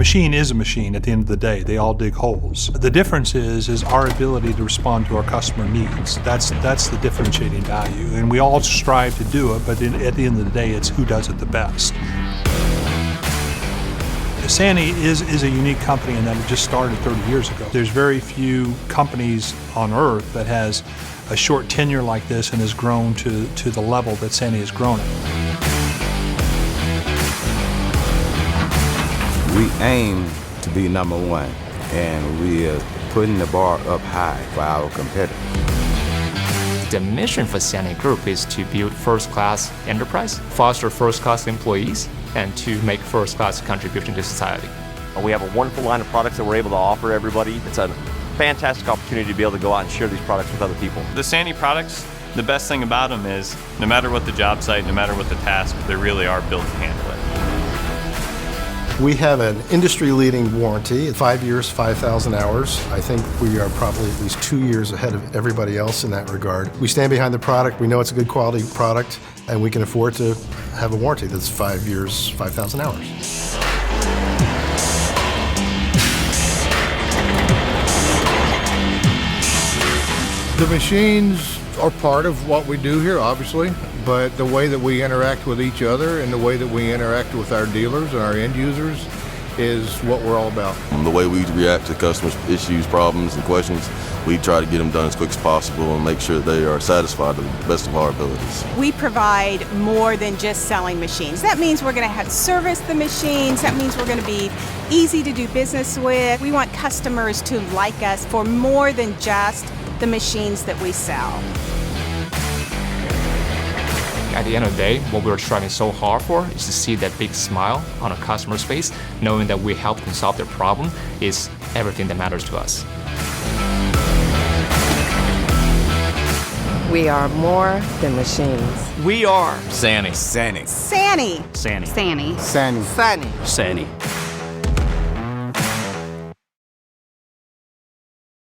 machine is a machine at the end of the day. They all dig holes. The difference is our ability to respond to our customer needs. That's the differentiating value. And we all strive to do it, but at the end of the day, it's who does it the best. SANY is a unique company in that it just started 30 years ago. There's very few companies on earth that has a short tenure like this and has grown to the level that SANY has grown at. We aim to be number one, and we are putting the bar up high for our competitors. The mission for SANY Group is to build first-class enterprise, foster first-class employees, and to make first-class contribution to society. We have a wonderful line of products that we're able to offer everybody. It's a fantastic opportunity to be able to go out and share these products with other people. The SANY products, the best thing about them is no matter what the job site, no matter what the task, they really are built to handle it. We have an industry-leading warranty, 5 years, 5,000 hours. I think we are probably at least 2 years ahead of everybody else in that regard. We stand behind the product, we know it's a good quality product, and we can afford to have a warranty that's 5 years, 5,000 hours. The machines are part of what we do here, obviously, but the way that we interact with each other and the way that we interact with our dealers and our end users is what we're all about. The way we react to customers' issues, problems, and questions, we try to get them done as quick as possible and make sure they are satisfied to the best of our abilities. We provide more than just selling machines. That means we're going to have service the machines. That means we're going to be easy to do business with. We want customers to like us for more than just the machines that we sell. At the end of the day, what we're striving so hard for is to see that big smile on a customer's face, knowing that we help them solve their problem is everything that matters to us. We are more than machines. We are SANY. SANY. SANY. SANY. SANY. SANY. SANY. SANY.